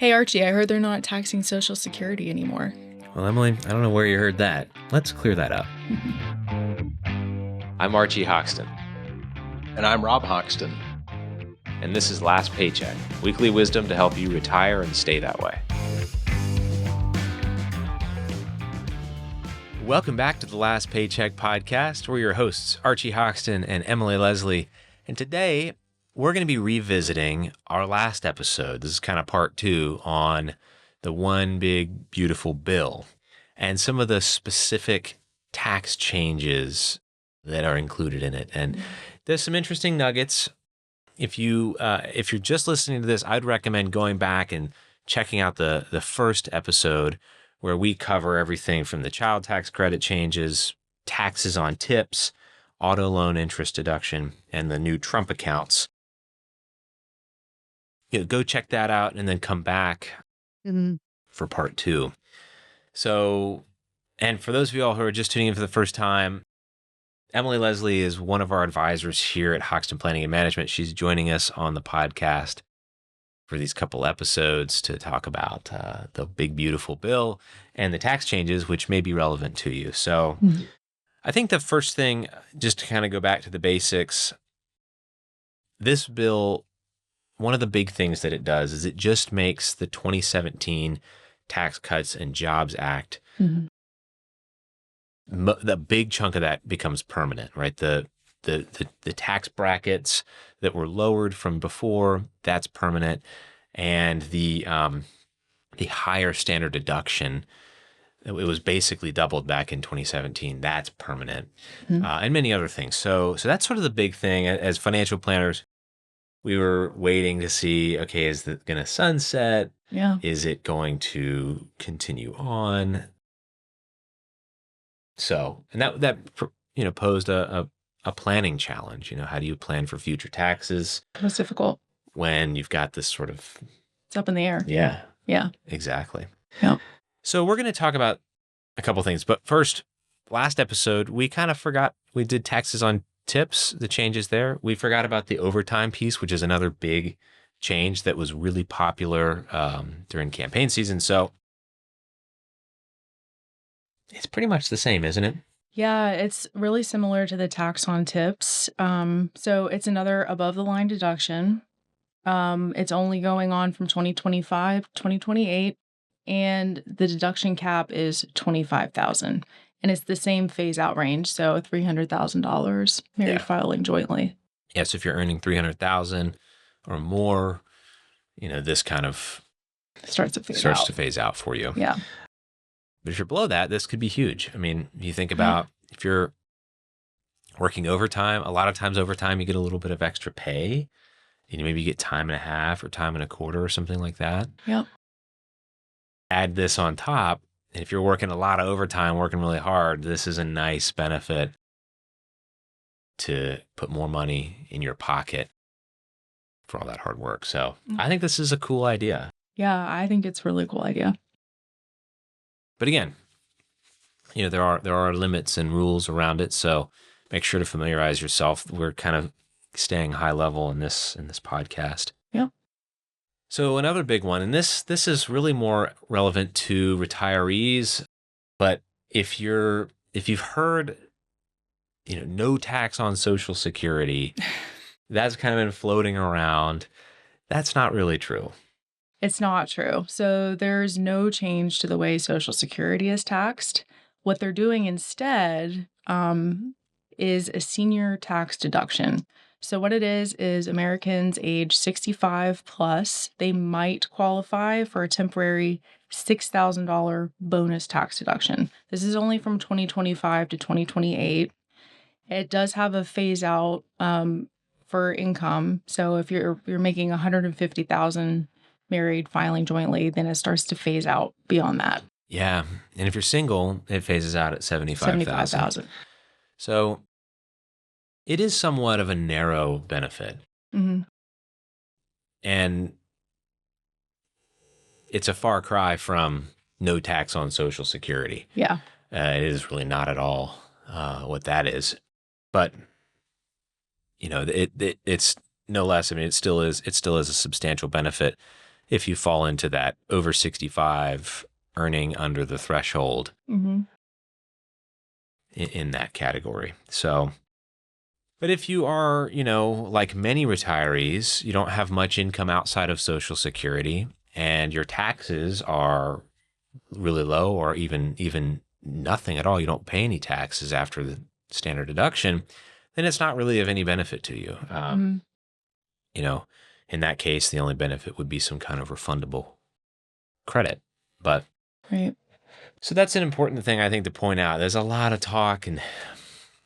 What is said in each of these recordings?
Hey, Archie, I heard they're not taxing Social Security anymore. Well, Emily, I don't know where you heard that. Let's clear that up. I'm Archie Hoxton. And I'm Rob Hoxton. And this is Last Paycheck, weekly wisdom to help you retire and stay that way. Welcome back to the Last Paycheck Podcast. We're your hosts, Archie Hoxton and Emily Leslie. And today, we're going to be revisiting our last episode. This is kind of part 2 on the one big, beautiful bill and some of the specific tax changes that are included in it. And there's some interesting nuggets. If you're just listening to this, I'd recommend going back and checking out the first episode where we cover everything from the child tax credit changes, taxes on tips, auto loan interest deduction, and the new Trump accounts. Go check that out and then come back for part 2. So, and for those of you all who are just tuning in for the first time, Emily Leslie is one of our advisors here at Hoxton Planning and Management. She's joining us on the podcast for these couple episodes to talk about the big, beautiful bill and the tax changes, which may be relevant to you. So I think the first thing, just to kind of go back to the basics, this bill, one of the big things that it does is it just makes the 2017 Tax Cuts and Jobs Act, the big chunk of that becomes permanent, right? The tax brackets that were lowered from before, that's permanent. And the higher standard deduction, it was basically doubled back in 2017. That's permanent, and many other things. So that's sort of the big thing. As financial planners, we were waiting to see, okay, is it going to sunset? Yeah. Is it going to continue on? So, and that posed a planning challenge. How do you plan for future taxes? It was difficult. When you've got this sort of... It's up in the air. Yeah. Yeah. Exactly. Yeah. So we're going to talk about a couple things. But first, last episode, we kind of forgot, we did taxes on tips, the changes there. We forgot about the overtime piece, which is another big change that was really popular during campaign season. So it's pretty much the same, isn't it? Yeah, it's really similar to the tax on tips. So it's another above the line deduction. It's only going on from 2025, 2028, and the deduction cap is $25,000. And it's the same phase out range, so $300,000 married filing jointly. Yeah, so if you're earning $300,000 or more, this kind of starts to phase out for you. Yeah. But if you're below that, this could be huge. I mean, you think about if you're working overtime, a lot of times overtime, you get a little bit of extra pay. And maybe you get time and a half or time and a quarter or something like that. Yep. Add this on top. And if you're working a lot of overtime, working really hard, this is a nice benefit to put more money in your pocket for all that hard work. So I think this is a cool idea. Yeah, I think it's a really cool idea. But again, there are limits and rules around it. So make sure to familiarize yourself. We're kind of staying high level in this podcast. Yeah. So another big one, and this is really more relevant to retirees, but if you've heard, no tax on Social Security, that's kind of been floating around. That's not really true. It's not true. So there's no change to the way Social Security is taxed. What they're doing instead is a senior tax deduction. So what it is Americans age 65 plus, they might qualify for a temporary $6,000 bonus tax deduction. This is only from 2025 to 2028. It does have a phase out for income. So if you're making $150,000 married filing jointly, then it starts to phase out beyond that. Yeah. And if you're single, it phases out at $75,000. So it is somewhat of a narrow benefit. And it's a far cry from no tax on Social Security. Yeah. It is really not at all what that is. But, it's no less. I mean, it still is a substantial benefit if you fall into that over 65 earning under the threshold in that category. So, but if you are, like many retirees, you don't have much income outside of Social Security and your taxes are really low or even nothing at all, you don't pay any taxes after the standard deduction, then it's not really of any benefit to you. In that case, the only benefit would be some kind of refundable credit. But right. So that's an important thing, I think, to point out. There's a lot of talk and,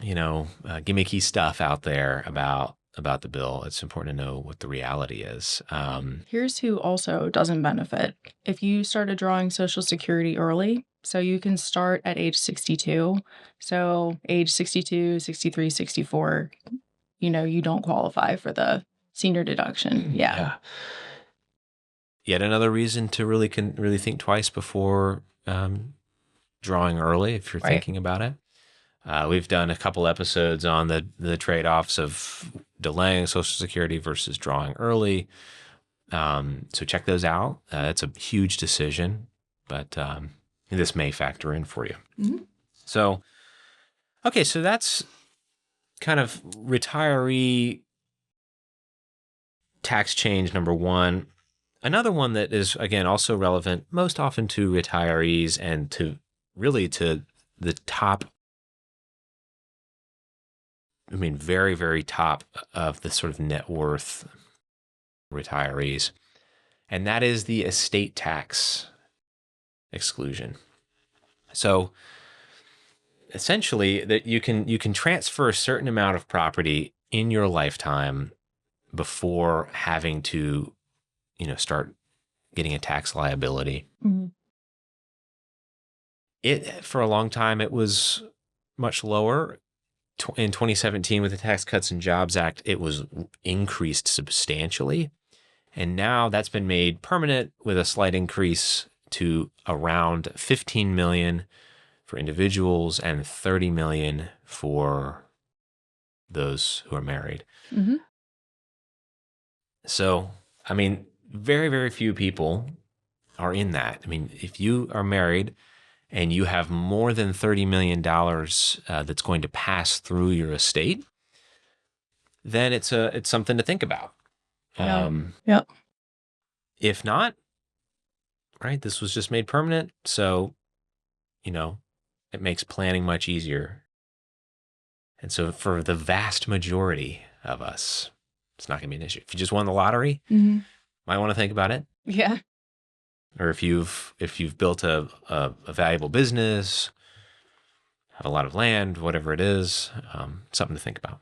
gimmicky stuff out there about the bill. It's important to know what the reality is. Here's who also doesn't benefit. If you started drawing Social Security early, so you can start at age 62. So age 62, 63, 64, you don't qualify for the senior deduction. Yeah. Yet another reason to really think twice before drawing early, if you're thinking about it. We've done a couple episodes on the trade-offs of delaying Social Security versus drawing early. So check those out. It's a huge decision, but this may factor in for you. So, okay, so that's kind of retiree tax change number one. Another one that is, again, also relevant most often to retirees and to the top, very, very top of the sort of net worth retirees. And that is the estate tax exclusion. So essentially that you can transfer a certain amount of property in your lifetime before having to start getting a tax liability. For a long time, it was much lower. In 2017, with the Tax Cuts and Jobs Act, it was increased substantially. And now that's been made permanent with a slight increase to around $15 million for individuals and $30 million for those who are married. So, very, very few people are in that. If you are married and you have more than $30 million that's going to pass through your estate, then it's something to think about. If not, right, this was just made permanent, so, it makes planning much easier. And so for the vast majority of us, it's not going to be an issue. If you just won the lottery, might want to think about it. Yeah. Or if you've built a valuable business, have a lot of land, whatever it is, something to think about.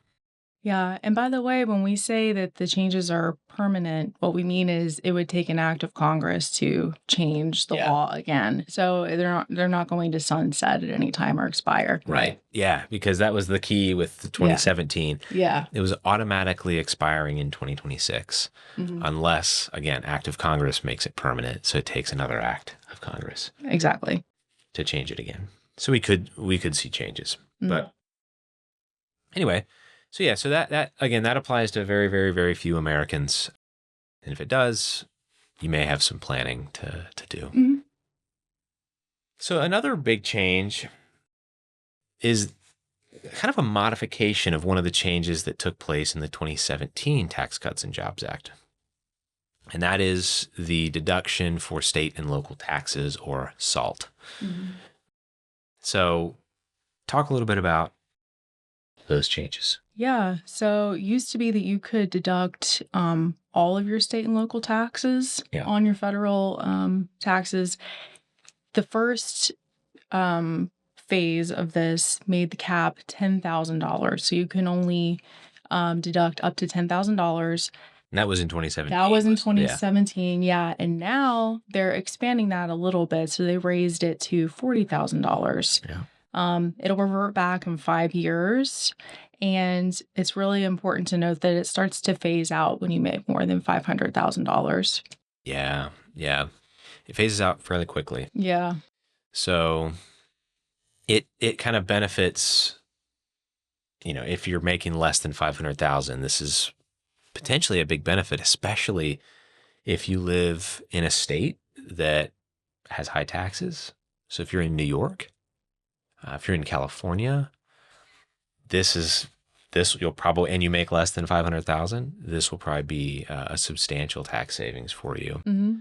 Yeah. And by the way, when we say that the changes are permanent, what we mean is it would take an act of Congress to change the law again. So they're not going to sunset at any time or expire. Right. Yeah. Because that was the key with 2017. Yeah. It was automatically expiring in 2026, unless, again, act of Congress makes it permanent. So it takes another act of Congress. Exactly. To change it again. So we could see changes. But anyway. So that again, that applies to very, very, very few Americans. And if it does, you may have some planning to do. So another big change is kind of a modification of one of the changes that took place in the 2017 Tax Cuts and Jobs Act. And that is the deduction for state and local taxes, or SALT. So talk a little bit about those changes. Yeah. So it used to be that you could deduct all of your state and local taxes on your federal taxes. The first phase of this made the cap $10,000. So you can only deduct up to $10,000. And that was in 2017. That was in 2017, yeah. And now they're expanding that a little bit. So they raised it to $40,000. Yeah. It'll revert back in 5 years. And it's really important to note that it starts to phase out when you make more than $500,000. Yeah. Yeah. It phases out fairly quickly. Yeah. So it kind of benefits, if you're making less than $500,000, this is potentially a big benefit, especially If you live in a state that has high taxes, so if you're in New York, if you're in California, this you'll probably, and you make less than 500,000, this will probably be a substantial tax savings for you. Mm-hmm.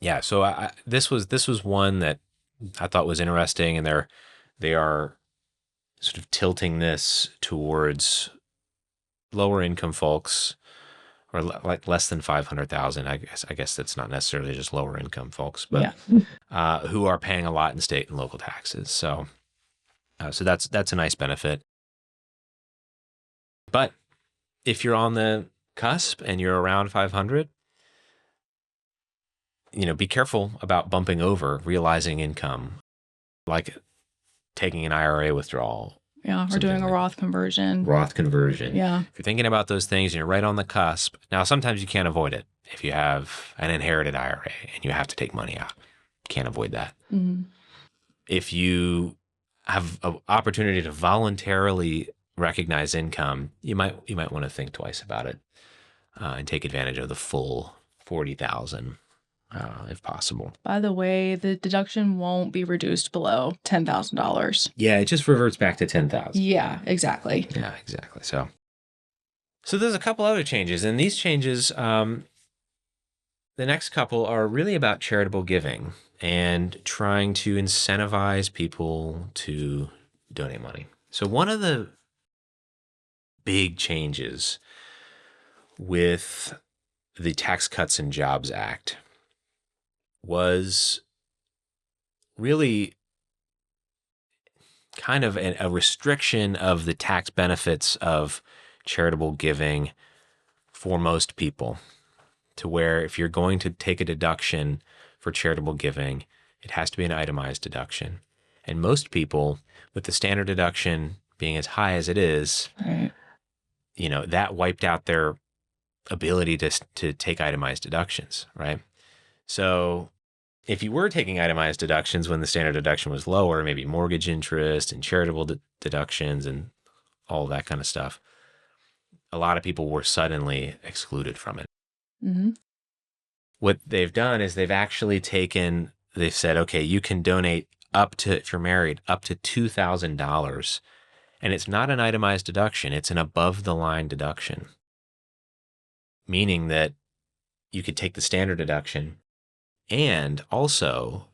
Yeah. So this was one that I thought was interesting, and they are sort of tilting this towards lower income folks, or like less than 500,000. I guess that's not necessarily just lower income folks, but who are paying a lot in state and local taxes. So that's a nice benefit. But if you're on the cusp and you're around 500, be careful about bumping over realizing income, like taking an IRA withdrawal. Yeah, or doing a Roth conversion. Roth conversion. Yeah. If you're thinking about those things and you're right on the cusp, now sometimes you can't avoid it. If you have an inherited IRA and you have to take money out, can't avoid that. Mm-hmm. If you have an opportunity to voluntarily recognize income, you might want to think twice about it and take advantage of the full 40,000 if possible. By the way, the deduction won't be reduced below $10,000. Yeah, it just reverts back to 10,000. Yeah, exactly. Yeah, exactly. So there's a couple other changes, and these changes, the next couple are really about charitable giving and trying to incentivize people to donate money. So one of the big changes with the Tax Cuts and Jobs Act was really kind of a restriction of the tax benefits of charitable giving for most people, to where if you're going to take a deduction for charitable giving, it has to be an itemized deduction. And most people, with the standard deduction being as high as it is, right, that wiped out their ability to take itemized deductions, right? So if you were taking itemized deductions when the standard deduction was lower, maybe mortgage interest and charitable deductions and all that kind of stuff, a lot of people were suddenly excluded from it. Mm-hmm. What they've done is they've said, okay, you can donate up to, if you're married, up to $2,000. And it's not an itemized deduction. It's an above the line deduction, meaning that you could take the standard deduction and also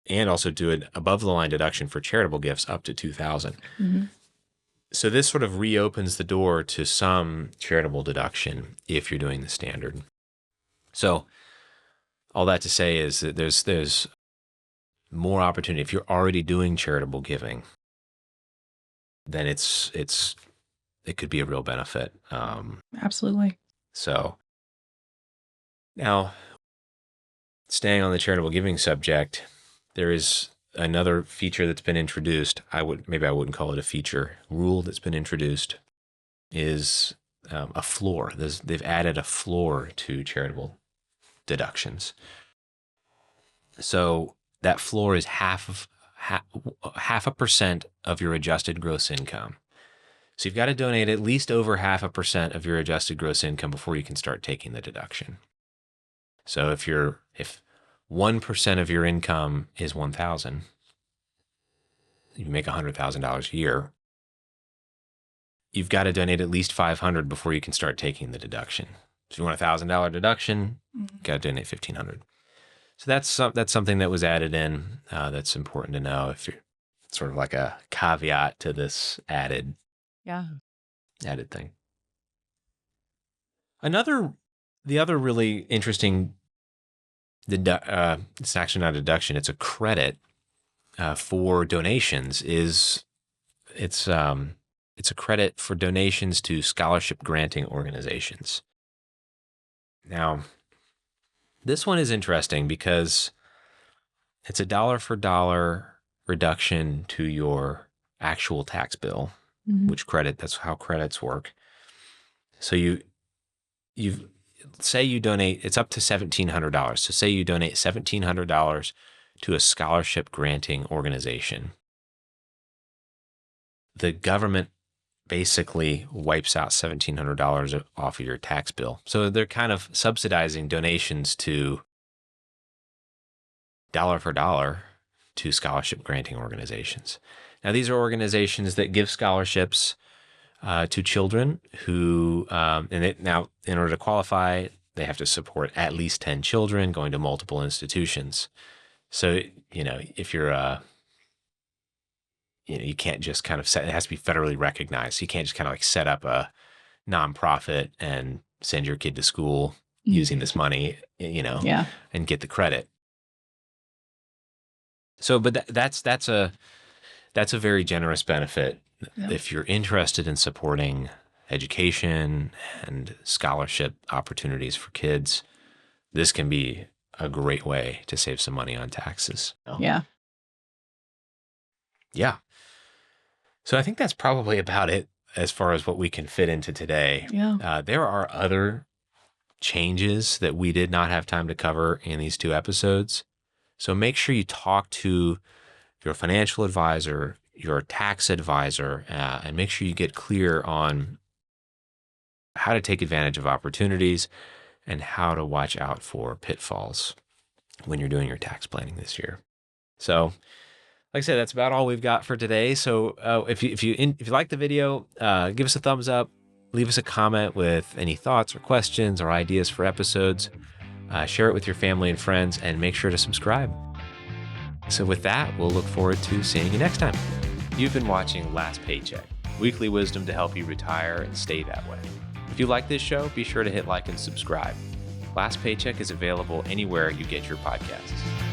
do an above the line deduction for charitable gifts up to $2,000. Mm-hmm. So this sort of reopens the door to some charitable deduction if you're doing the standard. So all that to say is that there's more opportunity. If you're already doing charitable giving, then it could be a real benefit. Absolutely. So now, staying on the charitable giving subject, there is another feature that's been introduced. I wouldn't call it a feature. Rule that's been introduced is a floor. They've added a floor to charitable deductions. So that floor is half a percent of your adjusted gross income. So you've got to donate at least over 0.5% of your adjusted gross income before you can start taking the deduction. So if 1% of your income is $1,000, you make $100,000 a year, you've got to donate at least $500 before you can start taking the deduction. So if you want a $1,000 deduction, you got to donate $1,500. So that's something that was added in. That's important to know. If you're sort of like a caveat to this added thing. The other really interesting, it's actually not a deduction, it's a credit for donations. It's a credit for donations to scholarship granting organizations. Now, this one is interesting because it's a dollar for dollar reduction to your actual tax bill, that's how credits work. So you say you donate, it's up to $1,700. So say you donate $1,700 to a scholarship granting organization. The government basically wipes out $1,700 off of your tax bill. So they're kind of subsidizing donations to dollar for dollar to scholarship granting organizations. Now, these are organizations that give scholarships to children who, now in order to qualify, they have to support at least 10 children going to multiple institutions. So, if you're you can't just kind of it has to be federally recognized. You can't just kind of like set up a nonprofit and send your kid to school using this money, and get the credit. So, but that's a very generous benefit. Yeah. If you're interested in supporting education and scholarship opportunities for kids, this can be a great way to save some money on taxes. Yeah. Yeah. So I think that's probably about it as far as what we can fit into today. Yeah. There are other changes that we did not have time to cover in these 2 episodes. So make sure you talk to your financial advisor, your tax advisor, and make sure you get clear on how to take advantage of opportunities and how to watch out for pitfalls when you're doing your tax planning this year. So, like I said, that's about all we've got for today. So if you like the video, give us a thumbs up, leave us a comment with any thoughts or questions or ideas for episodes. Share it with your family and friends, and make sure to subscribe. So with that, we'll look forward to seeing you next time. You've been watching Last Paycheck, weekly wisdom to help you retire and stay that way. If you like this show, be sure to hit like and subscribe. Last Paycheck is available anywhere you get your podcasts.